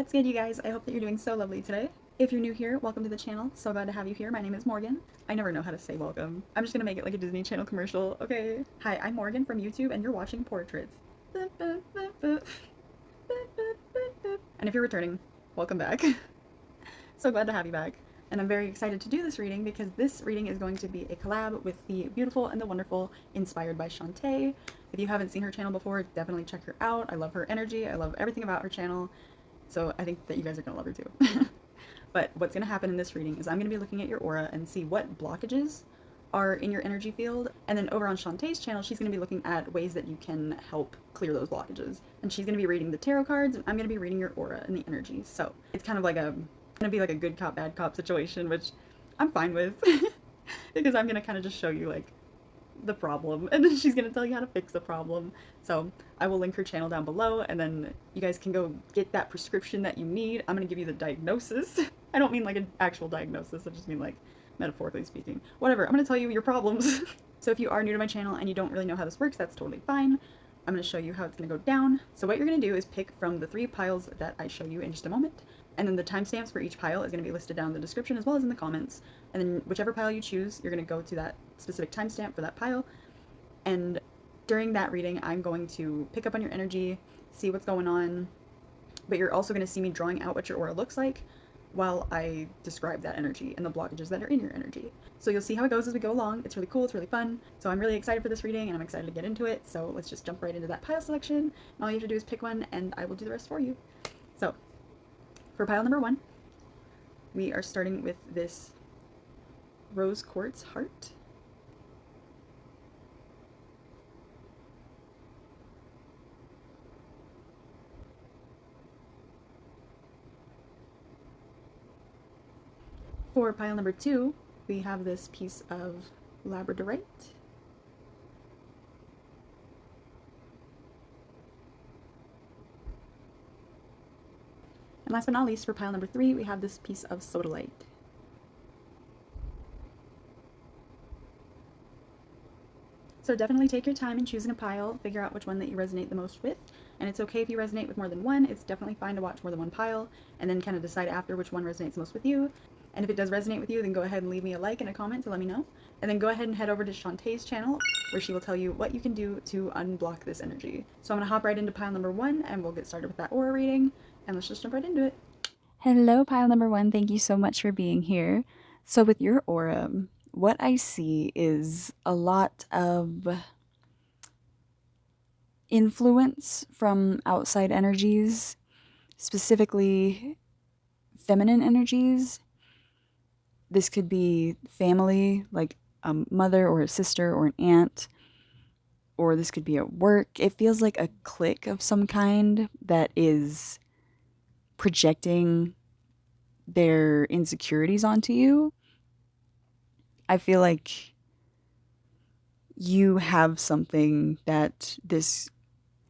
What's good, you guys? I hope that you're doing so lovely today. If you're new here, welcome to the channel. So glad to have you here. My name is Morgan. I never know how to say welcome. I'm just gonna make it like a Disney Channel commercial, okay? Hi, I'm Morgan from YouTube, and you're watching Portraits. And if you're returning, welcome back. So glad to have you back. And I'm very excited to do this reading because this reading is going to be a collab with the beautiful and the wonderful, inspired by Shantae. If you haven't seen her channel before, definitely check her out. I love her energy. I love everything about her channel. So I think that you guys are gonna love her too. But what's gonna happen in this reading is I'm gonna be looking at your aura and see what blockages are in your energy field. And then over on Shantae's channel, she's gonna be looking at ways that you can help clear those blockages. And she's gonna be reading the tarot cards, and I'm gonna be reading your aura and the energy. So it's kind of like gonna be like a good cop, bad cop situation, which I'm fine with. Because I'm gonna kind of just show you like the problem, and then she's gonna tell you how to fix the problem. So I will link her channel down below, and then you guys can go get that prescription that you need. I'm gonna give you the diagnosis. I don't mean like an actual diagnosis, I just mean like metaphorically speaking. Whatever, I'm gonna tell you your problems. So if you are new to my channel and you don't really know how this works, that's totally fine. I'm gonna show you how it's gonna go down. So what you're gonna do is pick from the 3 piles that I show you in just a moment. And then the timestamps for each pile is going to be listed down in the description as well as in the comments. And then whichever pile you choose, you're going to go to that specific timestamp for that pile. And during that reading, I'm going to pick up on your energy, see what's going on, but you're also going to see me drawing out what your aura looks like while I describe that energy and the blockages that are in your energy. So you'll see how it goes as we go along. It's really cool, it's really fun. So I'm really excited for this reading, and I'm excited to get into it. So let's just jump right into that pile selection. And all you have to do is pick one, and I will do the rest for you. So for pile number 1, we are starting with this rose quartz heart. For pile number 2, we have this piece of labradorite. And last but not least, for pile number 3, we have this piece of sodalite. So definitely take your time in choosing a pile, figure out which one that you resonate the most with, and it's okay if you resonate with more than one. It's definitely fine to watch more than one pile, and then kind of decide after which one resonates most with you. And if it does resonate with you, then go ahead and leave me a like and a comment to let me know. And then go ahead and head over to Shantae's channel, where she will tell you what you can do to unblock this energy. So I'm going to hop right into pile number 1, and we'll get started with that aura reading, and let's just jump right into it. Hello, pile number 1. Thank you so much for being here. So with your aura, what I see is a lot of influence from outside energies, specifically feminine energies. This could be family, like a mother or a sister or an aunt, or this could be at work. It feels like a clique of some kind that is projecting their insecurities onto you. I feel like you have something that this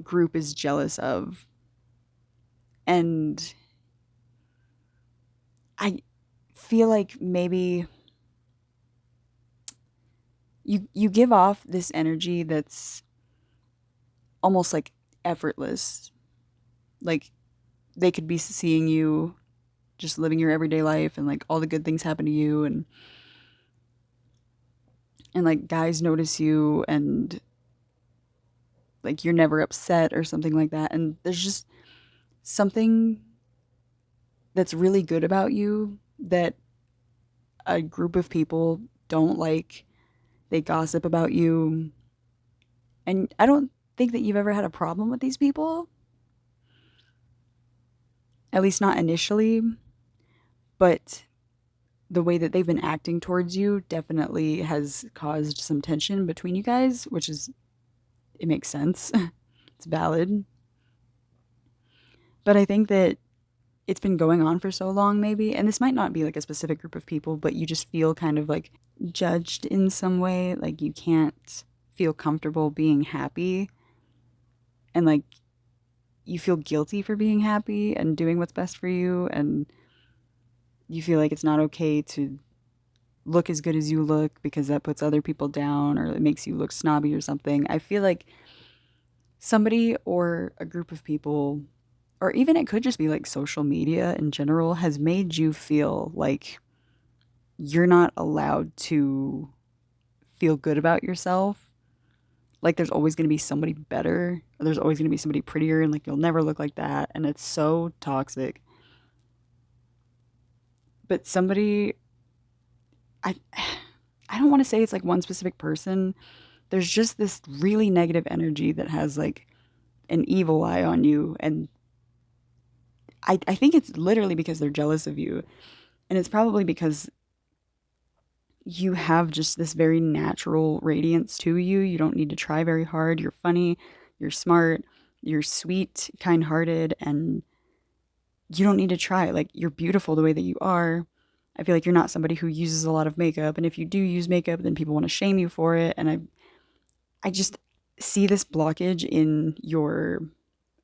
group is jealous of, and I feel like maybe you give off this energy that's almost like effortless. Like they could be seeing you just living your everyday life, and like all the good things happen to you, and like guys notice you, and like you're never upset or something like that. And there's just something that's really good about you that a group of people don't like. They gossip about you. And I don't think that you've ever had a problem with these people. At least not initially. But the way that they've been acting towards you definitely has caused some tension between you guys, which is, it makes sense. It's valid. But I think that it's been going on for so long, maybe, and this might not be like a specific group of people, but you just feel kind of like judged in some way. Like you can't feel comfortable being happy, and like you feel guilty for being happy and doing what's best for you, and you feel like it's not okay to look as good as you look because that puts other people down, or it makes you look snobby or something. I feel like somebody or a group of people or even it could just be like social media in general has made you feel like you're not allowed to feel good about yourself. Like there's always going to be somebody better, or there's always going to be somebody prettier, and like you'll never look like that. And it's so toxic. But somebody, I, I don't want to say it's like one specific person. There's just this really negative energy that has like an evil eye on you. And I think it's literally because they're jealous of you. And it's probably because you have just this very natural radiance to you. You don't need to try very hard. You're funny, you're smart, you're sweet, kind hearted, and you don't need to try. Like, you're beautiful the way that you are. I feel like you're not somebody who uses a lot of makeup. And if you do use makeup, then people want to shame you for it. And I just see this blockage in your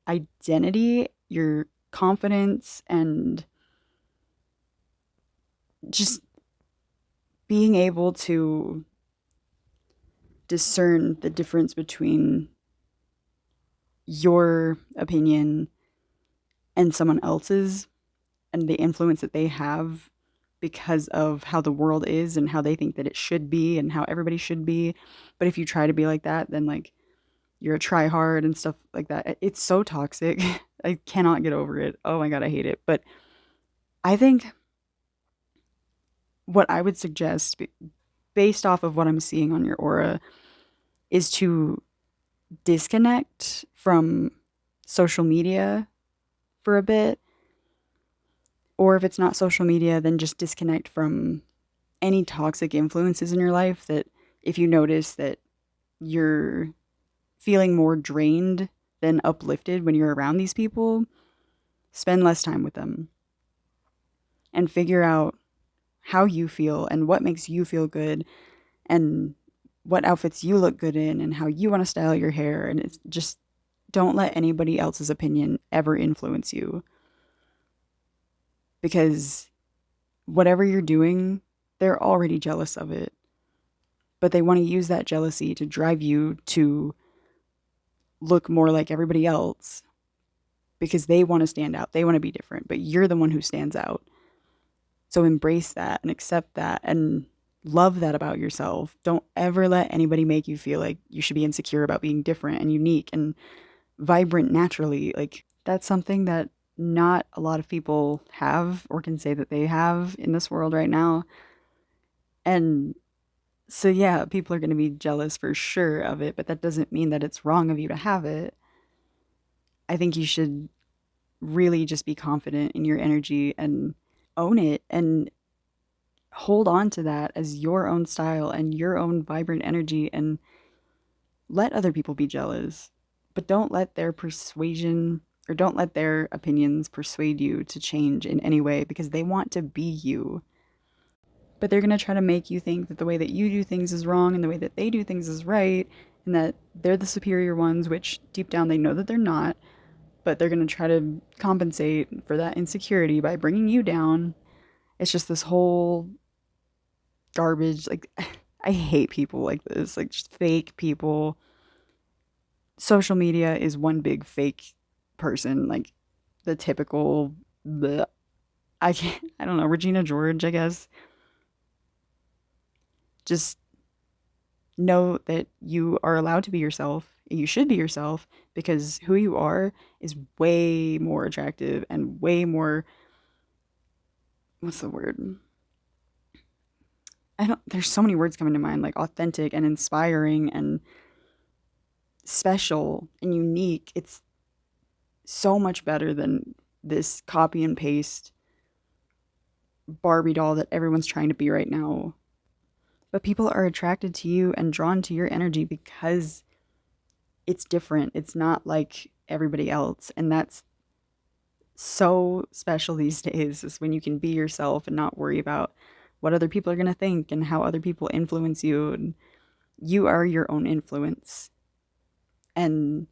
identity, your confidence, and just being able to discern the difference between your opinion and someone else's and the influence that they have because of how the world is and how they think that it should be and how everybody should be. But if you try to be like that, then like you're a try hard and stuff like that. It's so toxic. I cannot get over it. Oh my God, I hate it. But I think what I would suggest, based off of what I'm seeing on your aura, is to disconnect from social media for a bit. Or if it's not social media, then just disconnect from any toxic influences in your life that if you notice that you're feeling more drained than uplifted when you're around these people, spend less time with them and figure out how you feel and what makes you feel good and what outfits you look good in and how you want to style your hair. And it's just don't let anybody else's opinion ever influence you because whatever you're doing, they're already jealous of it. But they want to use that jealousy to drive you to look more like everybody else because they want to stand out. They want to be different, but you're the one who stands out. So embrace that and accept that and love that about yourself. Don't ever let anybody make you feel like you should be insecure about being different and unique and vibrant naturally. Like that's something that not a lot of people have or can say that they have in this world right now. And so yeah, people are going to be jealous for sure of it, but that doesn't mean that it's wrong of you to have it. I think you should really just be confident in your energy and own it and hold on to that as your own style and your own vibrant energy and let other people be jealous. But don't let their persuasion or don't let their opinions persuade you to change in any way because they want to be you. But they're going to try to make you think that the way that you do things is wrong and the way that they do things is right and that they're the superior ones, which deep down they know that they're not. But they're going to try to compensate for that insecurity by bringing you down. It's just this whole garbage. Like, I hate people like this, like, just fake people. Social media is one big fake person, like, the typical, bleh. I don't know, Regina George, I guess. Just know that you are allowed to be yourself. You should be yourself because who you are is way more attractive and way more, what's the word? I don't, there's so many words coming to mind, like authentic and inspiring and special and unique. It's so much better than this copy and paste Barbie doll that everyone's trying to be right now. But people are attracted to you and drawn to your energy because it's different. It's not like everybody else. And that's so special these days is when you can be yourself and not worry about what other people are going to think and how other people influence you. And you are your own influence. And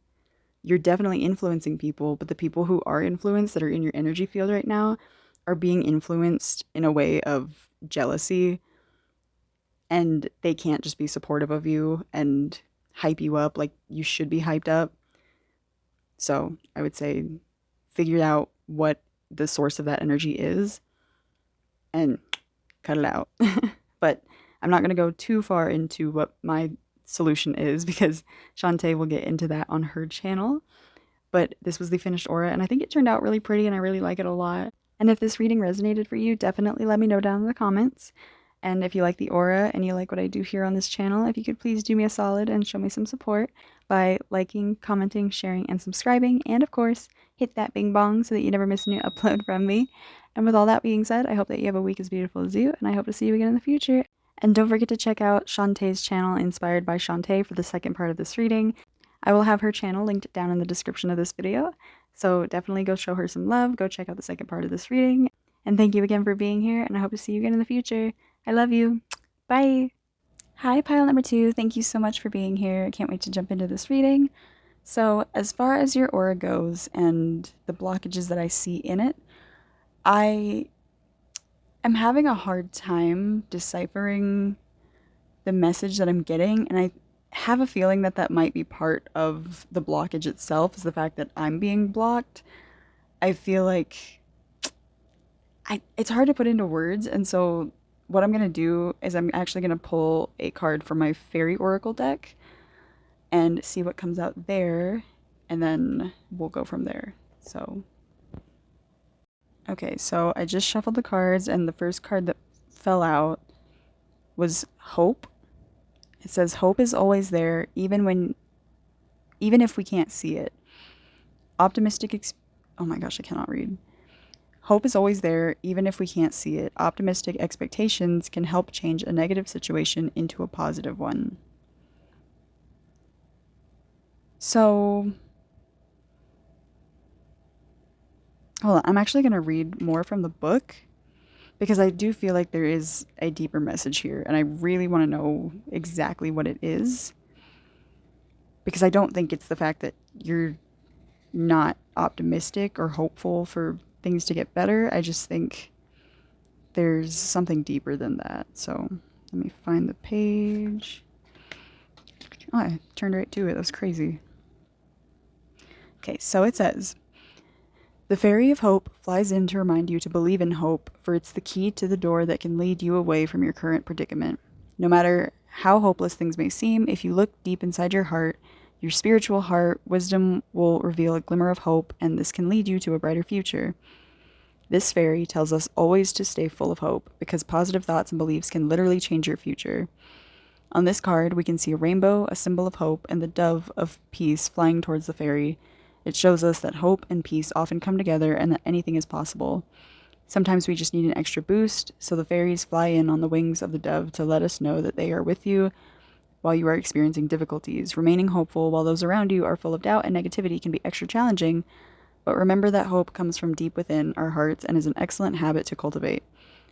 you're definitely influencing people, but the people who are influenced that are in your energy field right now are being influenced in a way of jealousy and they can't just be supportive of you and hype you up like you should be hyped up. So I would say figure out what the source of that energy is and cut it out. But I'm not going to go too far into what my solution is because Shantae will get into that on her channel. But this was the finished aura, and I think it turned out really pretty, and I really like it a lot. And if this reading resonated for you, definitely let me know down in the comments. And if you like the aura and you like what I do here on this channel, if you could please do me a solid and show me some support by liking, commenting, sharing, and subscribing. And of course, hit that bing bong so that you never miss a new upload from me. And with all that being said, I hope that you have a week as beautiful as you, and I hope to see you again in the future. And don't forget to check out Shantae's channel, Inspired by Shantae, for the second part of this reading. I will have her channel linked down in the description of this video, so definitely go show her some love, go check out the second part of this reading, and thank you again for being here, and I hope to see you again in the future. I love you. Bye! Hi, pile number 2. Thank you so much for being here. I can't wait to jump into this reading. So, as far as your aura goes and the blockages that I see in it, I am having a hard time deciphering the message that I'm getting, and I have a feeling that that might be part of the blockage itself, is the fact that I'm being blocked. I feel like it's hard to put into words, and so what I'm going to do is I'm actually going to pull a card from my fairy oracle deck and see what comes out there, and then we'll go from there. So okay, so I just shuffled the cards, and the first card that fell out was hope. It says hope is always there, even if we can't see it. Oh my gosh, I cannot read. Hope is always there, even if we can't see it. Optimistic expectations can help change a negative situation into a positive one. So, hold on, I'm actually going to read more from the book because I do feel like there is a deeper message here, and I really want to know exactly what it is. Because I don't think it's the fact that you're not optimistic or hopeful for things to get better. I just think there's something deeper than that. So let me find the page. Oh, I turned right to it. That was crazy. Okay, so it says, the Fairy of Hope flies in to remind you to believe in hope, for it's the key to the door that can lead you away from your current predicament. No matter how hopeless things may seem, if you look deep inside your heart, your spiritual heart, wisdom will reveal a glimmer of hope, and this can lead you to a brighter future. This fairy tells us always to stay full of hope, because positive thoughts and beliefs can literally change your future. On this card, we can see a rainbow, a symbol of hope, and the dove of peace flying towards the fairy. It shows us that hope and peace often come together and that anything is possible. Sometimes we just need an extra boost, so the fairies fly in on the wings of the dove to let us know that they are with you while you are experiencing difficulties. Remaining hopeful while those around you are full of doubt and negativity can be extra challenging, but remember that hope comes from deep within our hearts and is an excellent habit to cultivate.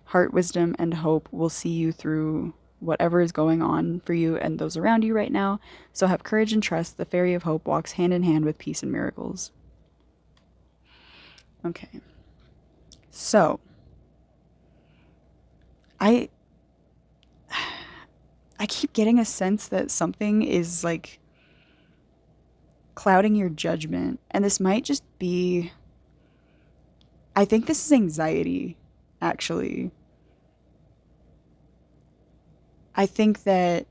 Heart wisdom and hope will see you through whatever is going on for you and those around you right now, so have courage and trust. The Fairy of Hope walks hand in hand with peace and miracles. Okay. So, I keep getting a sense that something is like clouding your judgment, and this might just be, I think this is anxiety, actually. I think that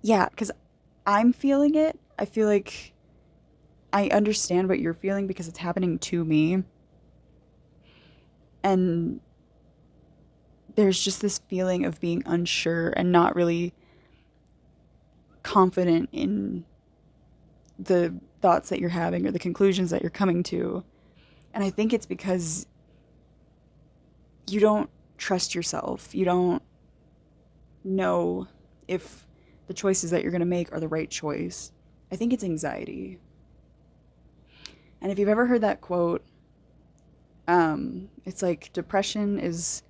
yeah, because I'm feeling it. I feel like I understand what you're feeling because it's happening to me. And there's just this feeling of being unsure and not really confident in the thoughts that you're having or the conclusions that you're coming to. And I think it's because you don't trust yourself. You don't know if the choices that you're going to make are the right choice. I think it's anxiety. And if you've ever heard that quote, it's like depression is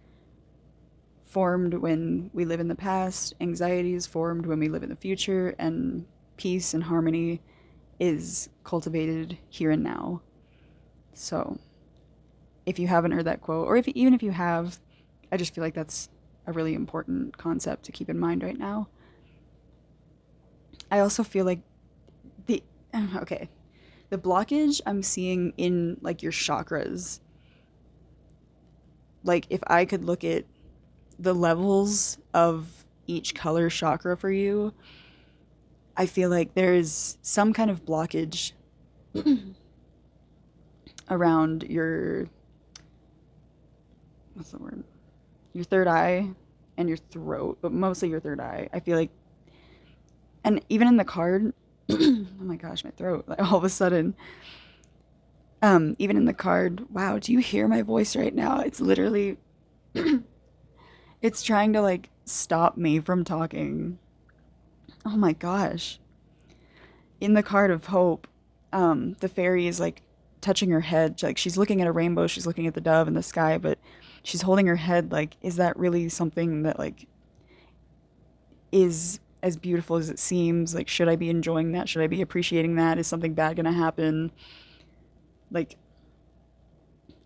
formed when we live in the past, anxiety is formed when we live in the future, and peace and harmony is cultivated here and now. So, if you haven't heard that quote, or even if you have, I just feel like that's a really important concept to keep in mind right now. I also feel like the okay, the blockage I'm seeing in like your chakras. Like if I could look at the levels of each color chakra for you, I feel like there's some kind of blockage around your, what's the word? Your third eye and your throat, but mostly your third eye. I feel like, and even in the card, oh my gosh, my throat, like all of a sudden, even in the card, wow, do you hear my voice right now? It's literally, it's trying to like stop me from talking. Oh my gosh. In the card of hope, the fairy is like touching her head. Like she's looking at a rainbow, she's looking at the dove in the sky, but she's holding her head like, is that really something that like is as beautiful as it seems? Like, should I be enjoying that? Should I be appreciating that? Is something bad gonna happen? Like,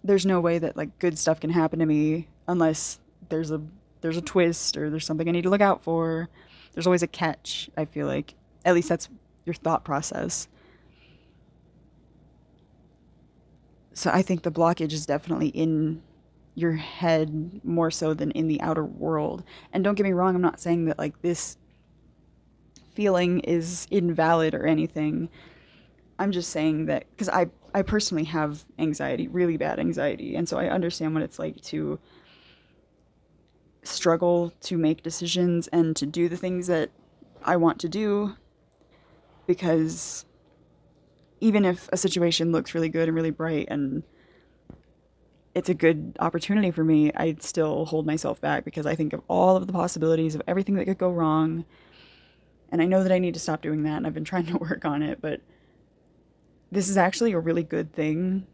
there's no way that like good stuff can happen to me unless there's a there's a twist or there's something I need to look out for. There's always a catch, I feel like. At least that's your thought process. So I think the blockage is definitely in your head more so than in the outer world. And don't get me wrong, I'm not saying that like this feeling is invalid or anything. I'm just saying that because I personally have anxiety, really bad anxiety, and so I understand what it's like to struggle to make decisions and to do the things that I want to do because even if a situation looks really good and really bright and it's a good opportunity for me, I still hold myself back because I think of all of the possibilities of everything that could go wrong. And I know that I need to stop doing that, and I've been trying to work on it, but this is actually a really good thing,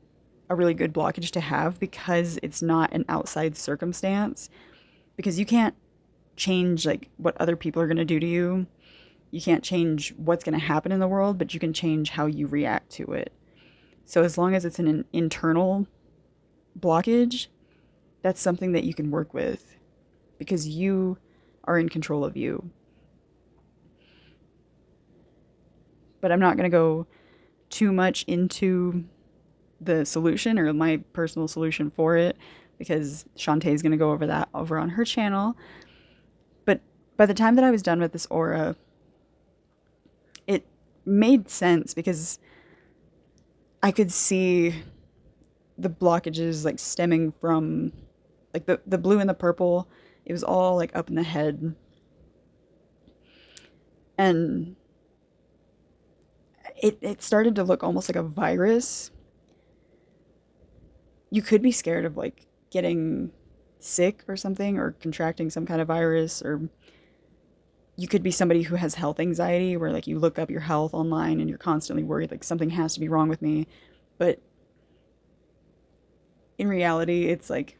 a really good blockage to have because it's not an outside circumstance. Because you can't change like what other people are going to do to you. You can't change what's going to happen in the world, but you can change how you react to it. So as long as it's an internal blockage, that's something that you can work with because you are in control of you. But I'm not going to go too much into the solution or my personal solution for it because Shantae is going to go over that over on her channel. But by the time that I was done with this aura, it made sense because I could see the blockages like stemming from like the blue and the purple. It was all like up in the head. And it started to look almost like a virus. You could be scared of like getting sick or something or contracting some kind of virus, or you could be somebody who has health anxiety where like you look up your health online and you're constantly worried like something has to be wrong with me. But in reality, it's like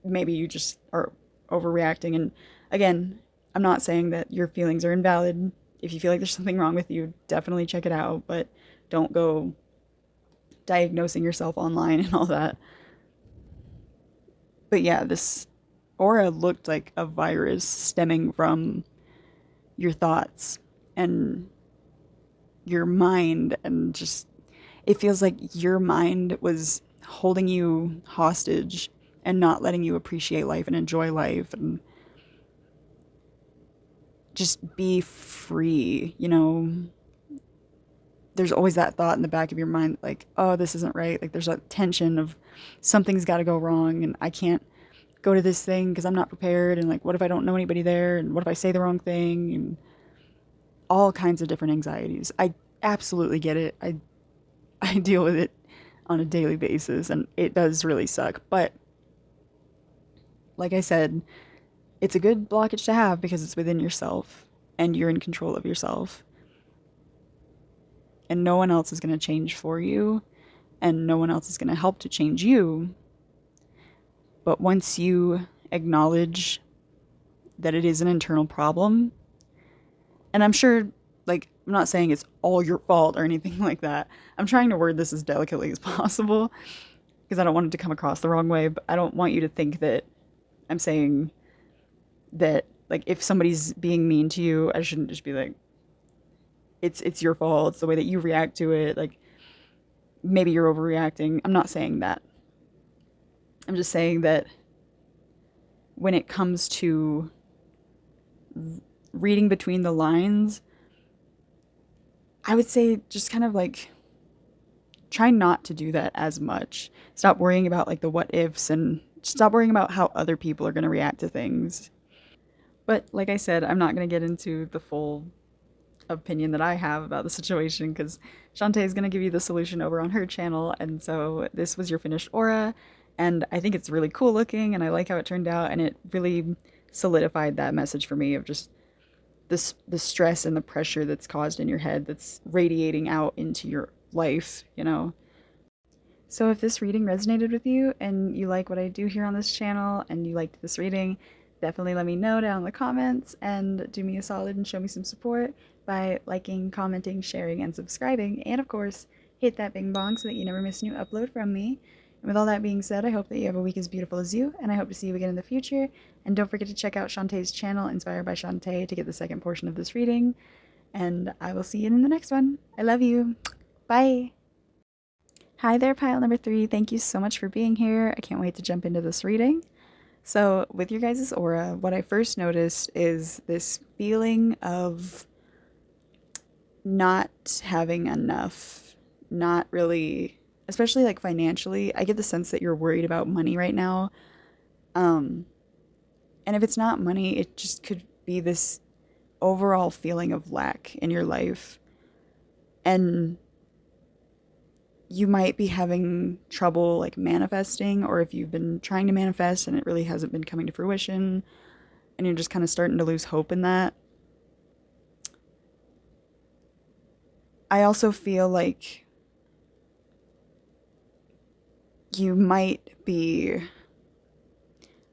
maybe you just are overreacting. And again, I'm not saying that your feelings are invalid. If you feel like there's something wrong with you, definitely check it out, but don't go diagnosing yourself online and all that. But yeah, this aura looked like a virus stemming from your thoughts and your mind, and just it feels like your mind was holding you hostage and not letting you appreciate life and enjoy life and just be free, you know. There's always that thought in the back of your mind like, oh, this isn't right. Like there's a tension of something's got to go wrong and I can't go to this thing because I'm not prepared, and like what if I don't know anybody there, and what if I say the wrong thing, and all kinds of different anxieties. I absolutely get it. I deal with it on a daily basis and it does really suck. But like I said, it's a good blockage to have because it's within yourself and you're in control of yourself. And no one else is going to change for you, and no one else is going to help to change you. But once you acknowledge that it is an internal problem, and I'm sure, like, I'm not saying it's all your fault or anything like that. I'm trying to word this as delicately as possible because I don't want it to come across the wrong way, but I don't want you to think that I'm saying that, like, if somebody's being mean to you, I shouldn't just be like, it's your fault. It's the way that you react to it. Like maybe you're overreacting. I'm not saying that. I'm just saying that when it comes to reading between the lines, I would say just kind of like try not to do that as much. Stop worrying about like the what ifs and stop worrying about how other people are going to react to things. But like I said, I'm not going to get into the full opinion that I have about the situation because Shantae is going to give you the solution over on her channel. And so this was your finished aura. And I think it's really cool looking and I like how it turned out. And it really solidified that message for me of just this the stress and the pressure that's caused in your head that's radiating out into your life, you know. So if this reading resonated with you and you like what I do here on this channel and you liked this reading, definitely let me know down in the comments and do me a solid and show me some support by liking, commenting, sharing, and subscribing. And of course, hit that bing bong so that you never miss a new upload from me. And with all that being said, I hope that you have a week as beautiful as you, and I hope to see you again in the future. And don't forget to check out Shantae's channel, Inspired by Shantae, to get the second portion of this reading. And I will see you in the next one. I love you. Bye. Hi there, pile number 3. Thank you so much for being here. I can't wait to jump into this reading. So, with your guys' aura, what I first noticed is this feeling of not having enough, not really, especially like financially. I get the sense that you're worried about money right now. Um, and if it's not money, it just could be this overall feeling of lack in your life. And you might be having trouble like manifesting, or if you've been trying to manifest and it really hasn't been coming to fruition and you're just kind of starting to lose hope in that. I also feel like you might be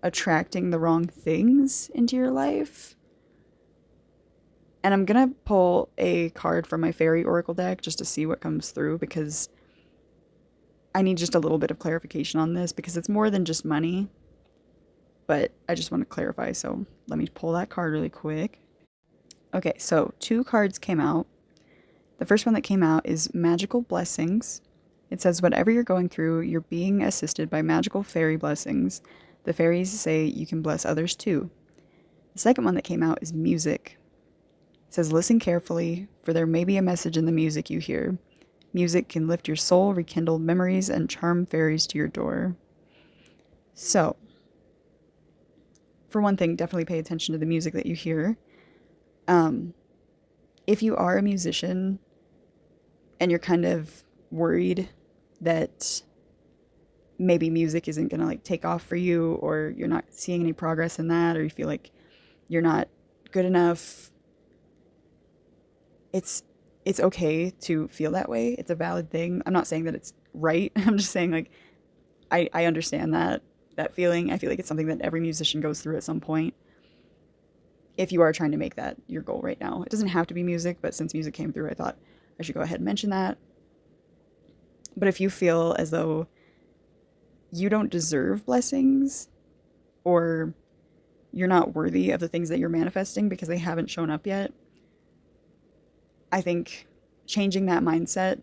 attracting the wrong things into your life. And I'm gonna pull a card from my fairy oracle deck just to see what comes through, because I need just a little bit of clarification on this because it's more than just money. But I just want to clarify, so let me pull that card really quick. Okay, so 2 cards came out. The first one that came out is Magical Blessings. It says, whatever you're going through, you're being assisted by magical fairy blessings. The fairies say you can bless others too. The second one that came out is Music. It says, listen carefully, for there may be a message in the music you hear. Music can lift your soul, rekindle memories, and charm fairies to your door. So, for one thing, definitely pay attention to the music that you hear. If you are a musician and you're kind of worried that maybe music isn't going to like take off for you, or you're not seeing any progress in that, or you feel like you're not good enough, it's okay to feel that way. It's a valid thing. I'm not saying that it's right. I'm just saying like I understand that feeling. I feel like it's something that every musician goes through at some point. If you are trying to make that your goal right now, it doesn't have to be music, but since music came through, I thought I should go ahead and mention that. But if you feel as though you don't deserve blessings, or you're not worthy of the things that you're manifesting because they haven't shown up yet, I think changing that mindset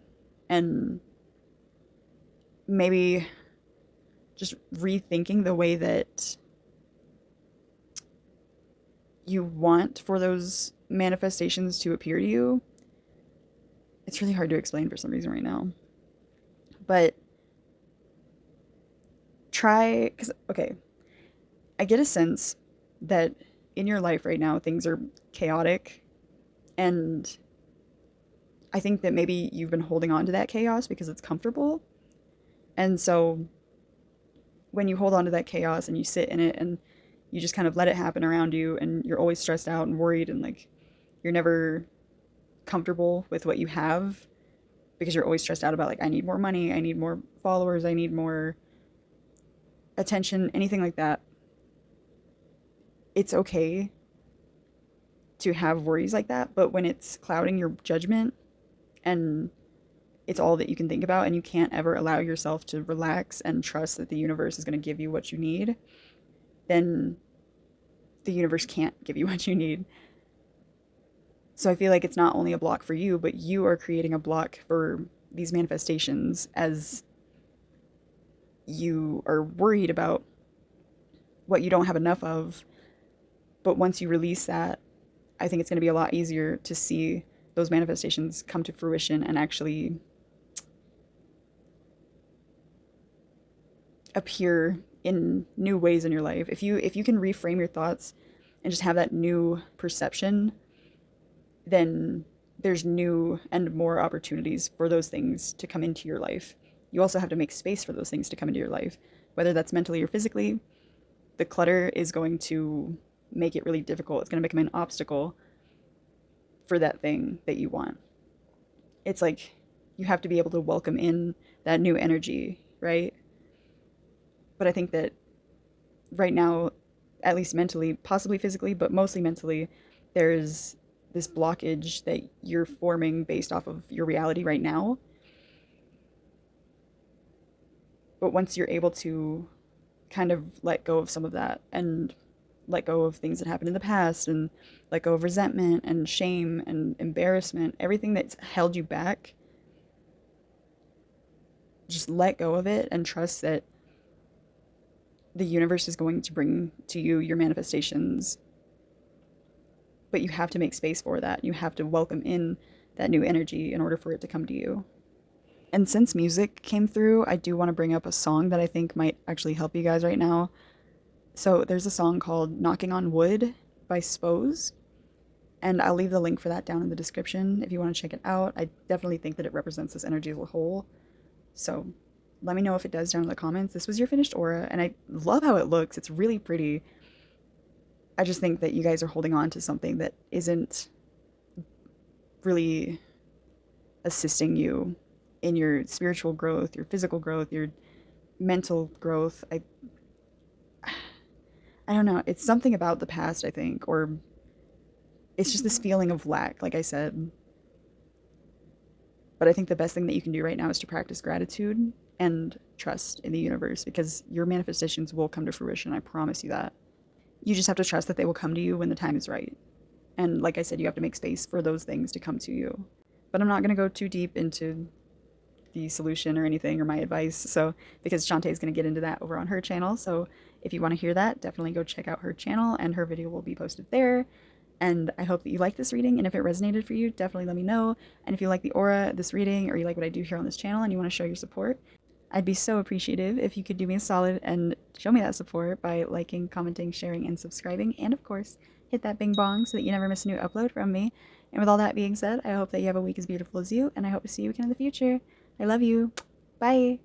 and maybe just rethinking the way that you want for those manifestations to appear to you. It's really hard to explain for some reason right now. But try, because, okay, I get a sense that in your life right now, things are chaotic. And I think that maybe you've been holding on to that chaos because it's comfortable. And so when you hold on to that chaos and you sit in it and you just kind of let it happen around you, and you're always stressed out and worried, and like you're never comfortable with what you have because you're always stressed out about like, I need more money, I need more followers, I need more attention, anything like that. It's okay to have worries like that, but when it's clouding your judgment and it's all that you can think about, and you can't ever allow yourself to relax and trust that the universe is going to give you what you need, then the universe can't give you what you need. So I feel like it's not only a block for you, but you are creating a block for these manifestations as you are worried about what you don't have enough of. But once you release that, I think it's going to be a lot easier to see those manifestations come to fruition and actually appear in new ways in your life. If you can reframe your thoughts and just have that new perception, then there's new and more opportunities for those things to come into your life. You also have to make space for those things to come into your life, whether that's mentally or physically. The clutter is going to make it really difficult. It's going to become an obstacle for that thing that you want. It's like you have to be able to welcome in that new energy, right? But I think that right now, at least mentally, possibly physically, but mostly mentally, there's this blockage that you're forming based off of your reality right now. But once you're able to kind of let go of some of that and let go of things that happened in the past and let go of resentment and shame and embarrassment, everything that's held you back, just let go of it and trust that the universe is going to bring to you your manifestations. But you have to make space for that. You have to welcome in that new energy in order for it to come to you. And since music came through, I do want to bring up a song that I think might actually help you guys right now. So there's a song called Knocking on Wood by Spose. And I'll leave the link for that down in the description if you want to check it out. I definitely think that it represents this energy as a whole. So let me know if it does down in the comments. This was your finished aura, and I love how it looks. It's really pretty. I just think that you guys are holding on to something that isn't really assisting you in your spiritual growth, your physical growth, your mental growth. I don't know. It's something about the past, I think, or it's just this feeling of lack, like I said. But I think the best thing that you can do right now is to practice gratitude and trust in the universe because your manifestations will come to fruition. I promise you that. You just have to trust that they will come to you when the time is right. And like I said, you have to make space for those things to come to you. But I'm not going to go too deep into the solution or anything or my advice. So, because Shantae is going to get into that over on her channel. So, if you want to hear that, definitely go check out her channel and her video will be posted there. And I hope that you like this reading. And if it resonated for you, definitely let me know. And if you like the aura, this reading, or you like what I do here on this channel and you want to show your support, I'd be so appreciative if you could do me a solid and show me that support by liking, commenting, sharing, and subscribing. And of course, hit that bing bong so that you never miss a new upload from me. And with all that being said, I hope that you have a week as beautiful as you, and I hope to see you again in the future. I love you. Bye.